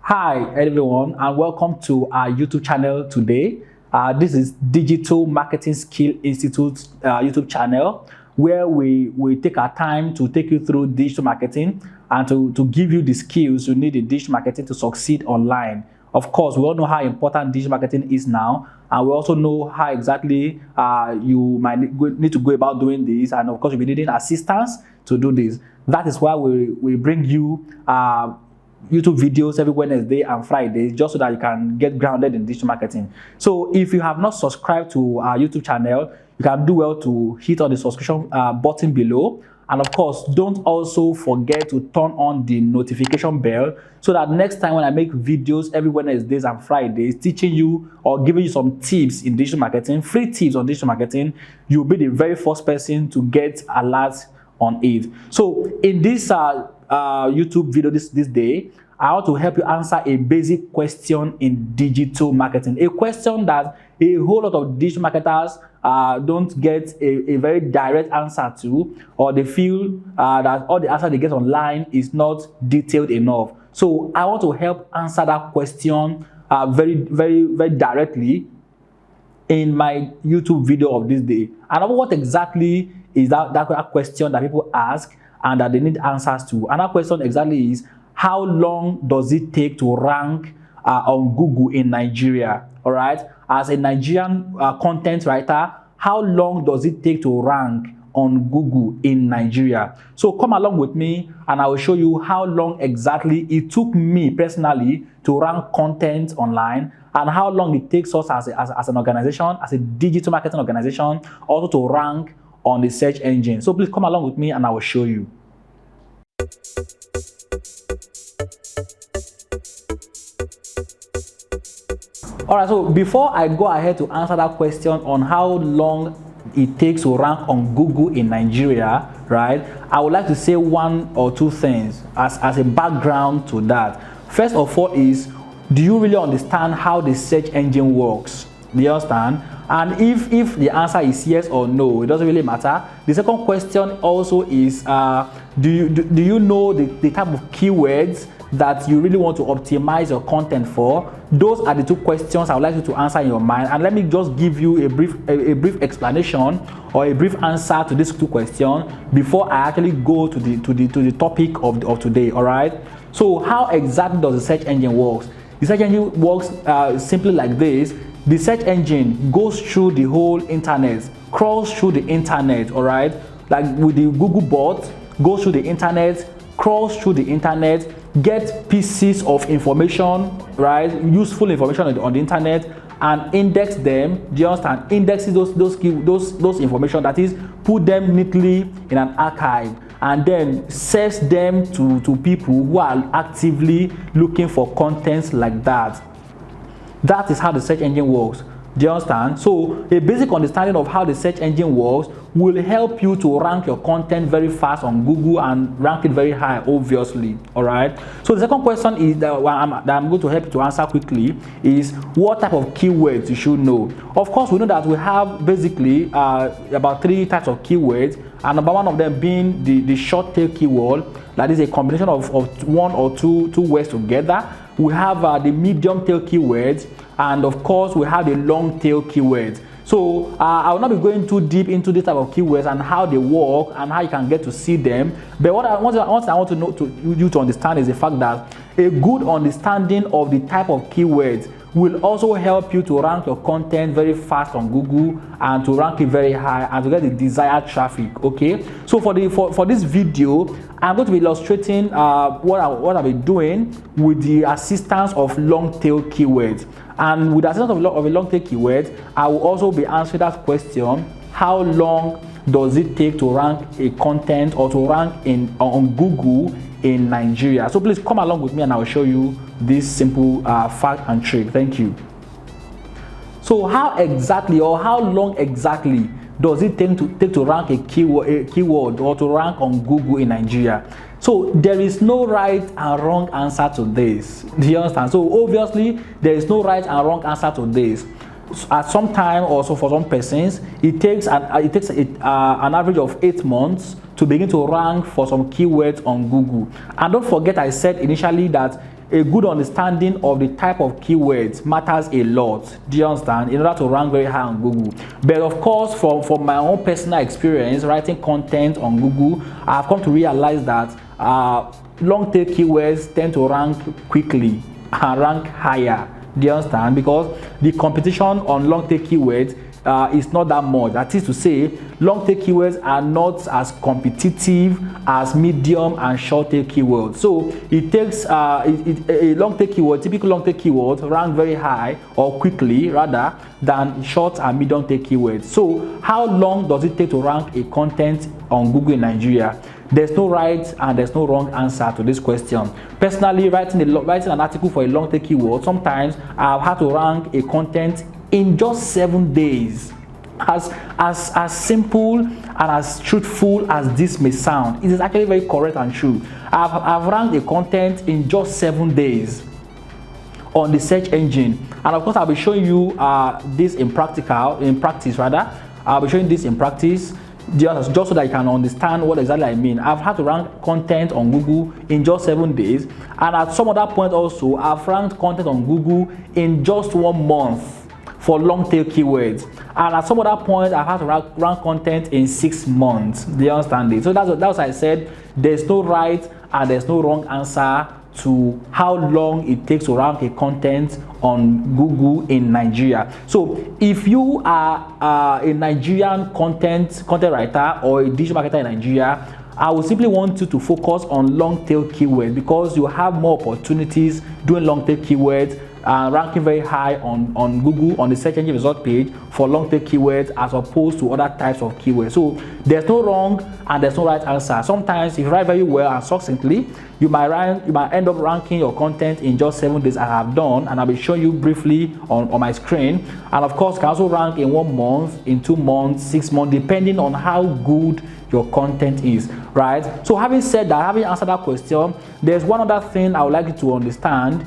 Hi everyone, and welcome to our YouTube channel today. This is Digital Marketing Skill Institute YouTube channel, where we take our time to take you through digital marketing and to give you the skills you need in digital marketing to succeed online. Of course, we all know how important digital marketing is now, and we also know how exactly you might need to go about doing this, and of course you'll be needing assistance to do this. That is why we bring you YouTube videos every Wednesday and Friday, just so that you can get grounded in digital marketing. So if you have not subscribed to our YouTube channel, you can do well to hit on the subscription button below. And of course, don't also forget to turn on the notification bell, so that next time when I make videos every Wednesdays and Fridays teaching you or giving you some tips in digital marketing, free tips on digital marketing, you'll be the very first person to get alerts on it. So in this YouTube video this day, I want to help you answer a basic question in digital marketing, a question that a whole lot of digital marketers don't get a very direct answer to, or they feel that all the answer they get online is not detailed enough. So I want to help answer that question very directly in my YouTube video of this day. And what exactly is that question that people ask and that they need answers to? And that question exactly is, how long does it take to rank on Google in Nigeria? All right, as a Nigerian content writer, how long does it take to rank on Google in Nigeria? So come along with me and I will show you how long exactly it took me personally to rank content online, and how long it takes us as an organization, as a digital marketing organization, also to rank on the search engine. So please come along with me and I will show you. Alright, so before I go ahead to answer that question on how long it takes to rank on Google in Nigeria, right, I would like to say one or two things as a background to that. First of all is, do you really understand how the search engine works? Do you understand? And if the answer is yes or no, it doesn't really matter. The second question also is, do you know the type of keywords that you really want to optimize your content for? Those are the two questions I would like you to answer in your mind. And let me just give you a brief explanation or a brief answer to these two questions before I actually go to the topic of today. All right. So how exactly does the search engine works? The search engine works simply like this. The search engine goes through the whole internet, crawls through the internet, all right? Like with the Google bot, goes through the internet, crawls through the internet, gets pieces of information, right? Useful information on the internet, and index them. Do you understand? Indexes those information, that is, put them neatly in an archive, and then serves them to people who are actively looking for contents like that. That is how the search engine works. Do you understand? So a basic understanding of how the search engine works will help you to rank your content very fast on Google and rank it very high, obviously. All right. So the second question is that I'm going to help you to answer quickly is, what type of keywords you should know. Of course, we know that we have basically about 3 types of keywords, and number one of them being the short tail keyword. That is a combination of one or two words together. We have the medium tail keywords, and of course we have the long tail keywords. So I will not be going too deep into this type of keywords and how they work and how you can get to see them. But what I want to know you to understand is the fact that a good understanding of the type of keywords will also help you to rank your content very fast on Google and to rank it very high and to get the desired traffic. Okay, so for this video, I'm going to be illustrating what I'll be doing with the assistance of long tail keywords. And with the assistance of a long tail keyword, I will also be answering that question: how long does it take to rank a content or to rank on Google in Nigeria? So please come along with me and I will show you this simple fact and trick. Thank you. So how exactly, or how long exactly, does it take to rank a keyword or to rank on Google in Nigeria? So there is no right and wrong answer to this. Do you understand? So obviously there is no right and wrong answer to this. At some time, also for some persons, it takes an average of 8 months to begin to rank for some keywords on Google. And don't forget, I said initially that a good understanding of the type of keywords matters a lot, do you understand, in order to rank very high on Google. But of course, from my own personal experience writing content on Google, I've come to realize that long tail keywords tend to rank quickly and rank higher, do you understand, because the competition on long tail keywords is not that much. That is to say, long tail keywords are not as competitive as medium and short tail keywords. So it takes a long tail keyword, typical long tail keyword, rank very high or quickly rather than short and medium tail keywords. So how long does it take to rank a content on Google in Nigeria? There's no right and there's no wrong answer to this question. Personally, writing an article for a long tail keyword, sometimes I've had to rank a content in just 7 days. As simple and as truthful as this may sound, it is actually very correct and true. I've ranked a content in just 7 days on the search engine, and of course I'll be showing you this in practice. I'll be showing this in practice just so that you can understand what exactly I mean. I've had to rank content on Google in just 7 days, and at some other point also I've ranked content on Google in just 1 month for long tail keywords, and at some other point I've had to rank content in 6 months. Do you understand it? So that's what I said. There's no right and there's no wrong answer to how long it takes to rank a content on Google in Nigeria. So if you are a Nigerian content writer or a digital marketer in Nigeria, I would simply want you to focus on long tail keywords, because you have more opportunities doing long tail keywords and ranking very high on Google on the search engine result page for long tail keywords as opposed to other types of keywords. So there's no wrong and there's no right answer. Sometimes if you write very well and succinctly, you might end up ranking your content in just 7 days, as I have done, and I'll be showing you briefly on my screen. And of course, you can also rank in 1 month, in 2 months, 6 months, depending on how good your content is, right? So having said that, having answered that question, there's one other thing I would like you to understand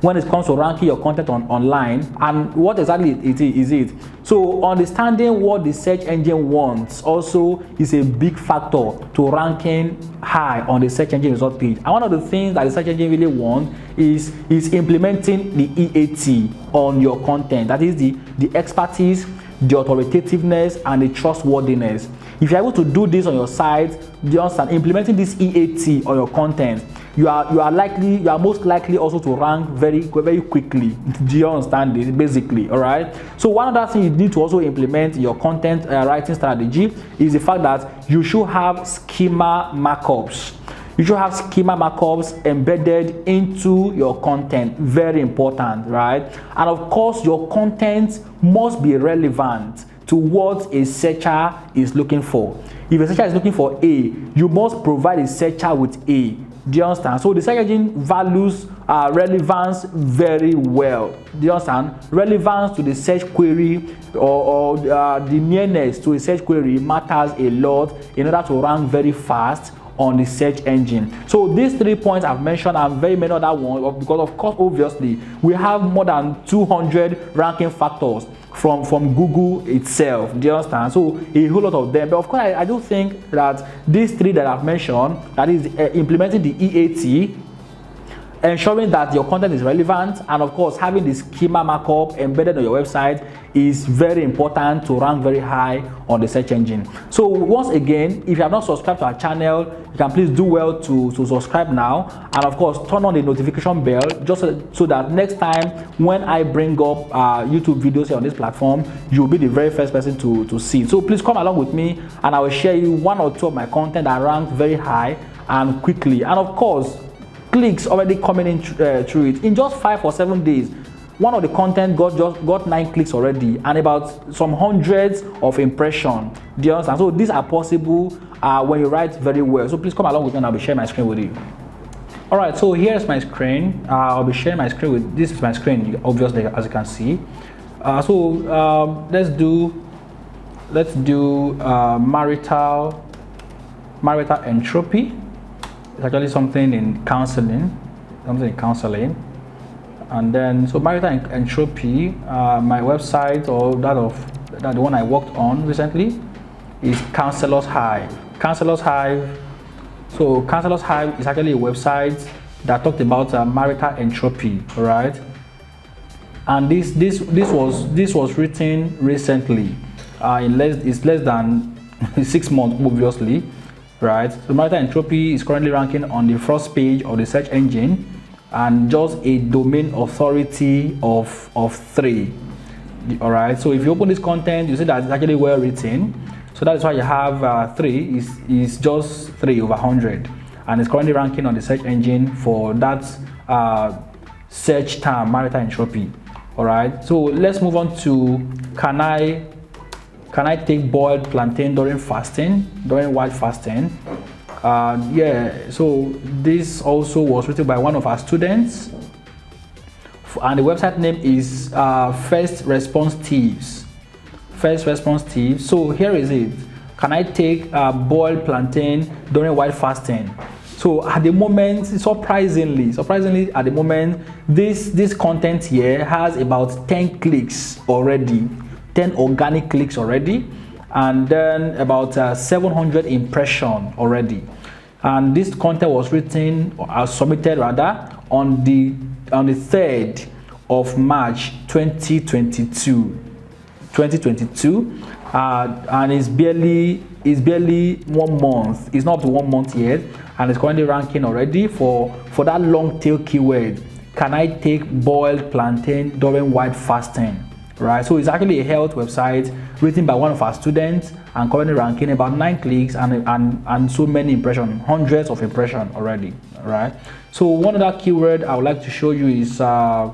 when it comes to ranking your content online, and what exactly is it. So understanding what the search engine wants also is a big factor to ranking high on the search engine result page. And one of the things that the search engine really wants is implementing the EAT on your content. That is the expertise, the authoritativeness, and the trustworthiness. If you're able to do this on your site, do you understand, implementing this EAT on your content, you are most likely also to rank very quickly. Do you understand this, basically? All right. So one other thing you need to also implement in your content writing strategy is the fact that you should have schema markups. You should have schema markups embedded into your content. Very important, right? And of course, your content must be relevant to what a searcher is looking for. If a searcher is looking for A, you must provide a searcher with A. Do you understand? So the search engine values relevance very well. Do you understand? Relevance to the search query or the nearness to a search query matters a lot in order to rank very fast on the search engine. So these 3 points I've mentioned and very many other ones, because of course obviously we have more than 200 ranking factors from Google itself. Do you understand? So a whole lot of them. But of course I do think that these 3 that I've mentioned, that is implementing the EAT, ensuring that your content is relevant, and of course having the schema markup embedded on your website is very important to rank very high on the search engine. So once again, if you have not subscribed to our channel, you can please do well to subscribe now, and of course turn on the notification bell just so that next time when I bring up YouTube videos here on this platform, you'll be the very first person to see. So please come along with me, and I will share you 1 or 2 of my content that ranked very high and quickly. And of course, clicks already coming in through it. In just 5 or 7 days, one of the content got 9 clicks already, and about some hundreds of impressions. Do you understand? So these are possible when you write very well. So please come along with me, and I'll be sharing my screen with you. All right, so here's my screen. I'll be sharing my screen with, this is my screen, obviously, as you can see. Let's do marital entropy. It's actually something in counseling, and then so marital entropy. My website, or the one I worked on recently, is Counselor's Hive. Counselor's Hive. So Counselor's Hive is actually a website that talked about marital entropy, all right? And this was written recently. It's less than 6 months, obviously, right? So marital entropy is currently ranking on the first page of the search engine, and just a domain authority of 3. All right. So if you open this content, you see that it's actually well written. So that's why you have 3 is just 3 over 100, and it's currently ranking on the search engine for that search term, marital entropy. All right. So let's move on to can I take boiled plantain during fasting, during white fasting? Yeah. So this also was written by one of our students, and the website name is First Response Tips. First Response Tips. So here is it. Can I take boiled plantain during white fasting? So at the moment, surprisingly at the moment, this content here has about 10 clicks already, 10 organic clicks already, and then about 700 impressions already. And this content was written or submitted rather on the 3rd of March 2022, and it's barely 1 month. It's not up to 1 month yet, and it's currently ranking already for that long tail keyword. Can I take boiled plantain during white fasting? Right, so it's actually a health website written by one of our students, and currently ranking about 9 clicks and so many impressions, hundreds of impressions already. Right, so one other keyword I would like to show you is how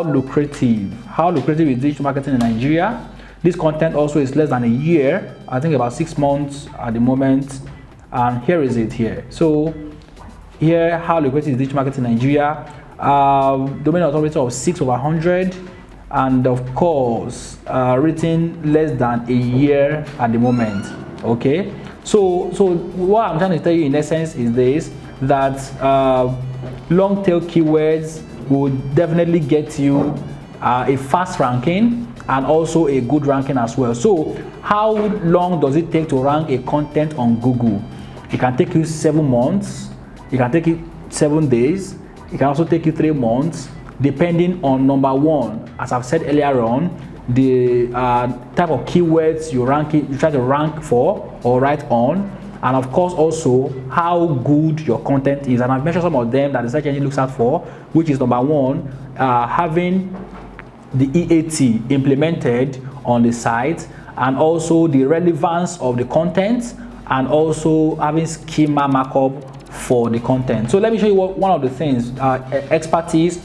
lucrative is digital marketing in Nigeria. This content also is less than a year, I think about 6 months at the moment, and here is it here. So here, how lucrative is digital marketing in Nigeria? Domain authority of 6 over 100, and of course written less than a year at the moment. Okay, so what I'm trying to tell you in essence is this, that long tail keywords will definitely get you a fast ranking and also a good ranking as well. So how long does it take to rank a content on Google? It can take you 7 months, it can take you 7 days, it can also take you 3 months, depending on, number one, as I've said earlier on, the type of keywords you try to rank for or write on, and of course also how good your content is. And I've mentioned some of them that the search engine looks out for, which is number one, having the EAT implemented on the site, and also the relevance of the content, and also having schema markup for the content. So let me show you one of the things: expertise,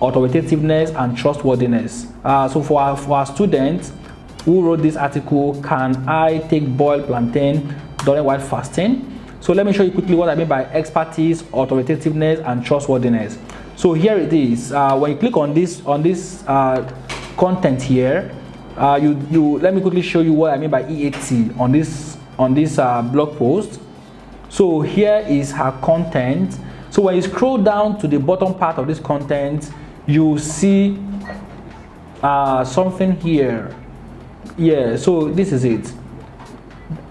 authoritativeness, and trustworthiness. So for our students who wrote this article, can I take boiled plantain during white fasting? So let me show you quickly what I mean by expertise, authoritativeness, and trustworthiness. So here it is. When you click on this content here, let me quickly show you what I mean by EAT on this blog post. So here is her content. So when you scroll down to the bottom part of this content, you see something here. Yeah, so this is it.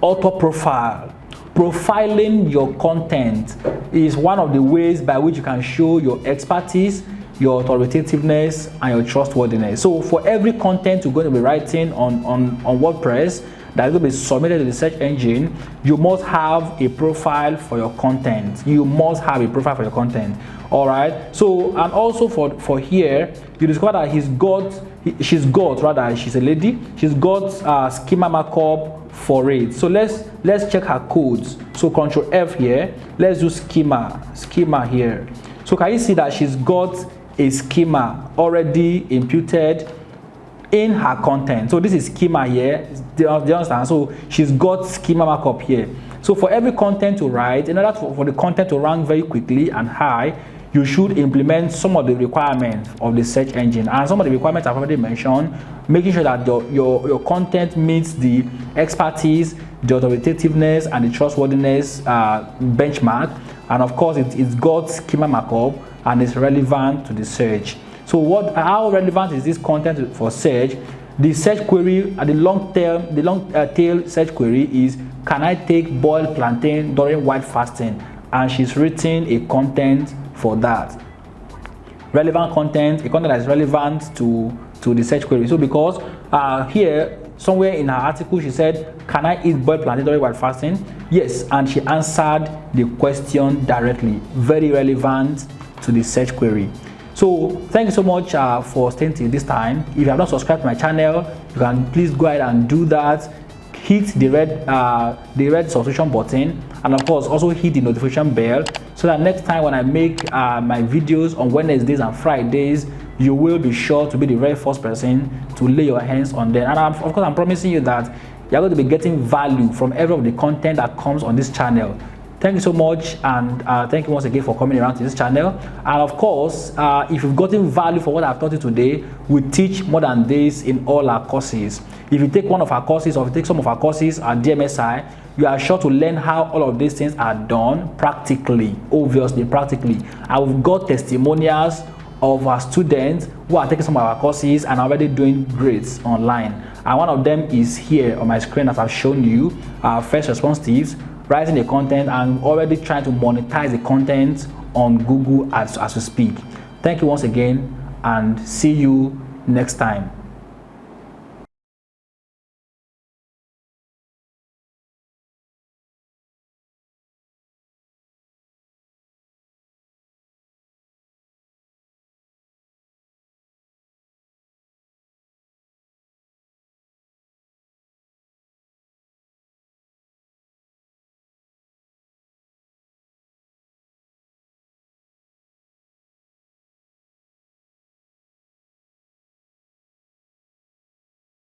Author profile. Profiling your content is one of the ways by which you can show your expertise, your authoritativeness, and your trustworthiness. So for every content you're going to be writing on WordPress that is going to be submitted to the search engine, you must have a profile for your content. You must have a profile for your content. All right. So, and also for here, you discover that she's a lady. She's got schema markup for it. So let's check her codes. So Control F here. Let's do schema here. So can you see that she's got a schema already imputed in her content? So this is schema here. Do you understand? So she's got schema markup here. So for every content to write, in order for the content to rank very quickly and high, you should implement some of the requirements of the search engine. And some of the requirements I've already mentioned, making sure that your content meets the expertise, the authoritativeness, and the trustworthiness benchmark. And of course, it's got schema markup and it's relevant to the search. So how relevant is this content for search? The search query, the long tail search query is, can I take boiled plantain during white fasting? And she's written a content for that. Relevant content, a content that is relevant to the search query. So because here somewhere in her article she said, can I eat boiled plantain during while fasting? Yes, and she answered the question directly. Very relevant to the search query. So thank you so much for staying till this time. If you have not subscribed to my channel, you can please go ahead and do that. Hit the red subscription button, and of course also hit the notification bell, so that next time when I make my videos on Wednesdays and Fridays, you will be sure to be the very first person to lay your hands on them. And of course I'm promising you that you're going to be getting value from every of the content that comes on this channel. Thank you so much, and thank you once again for coming around to this channel. And of course, if you've gotten value for what I've taught you today, we teach more than this in all our courses. If you take one of our courses, or if you take some of our courses at DMSI, you are sure to learn how all of these things are done practically, obviously practically. And we've got testimonials of our students who are taking some of our courses and are already doing great online. And one of them is here on my screen, as I've shown you, first responsives, writing the content and already trying to monetize the content on Google as we speak. Thank you once again, and see you next time.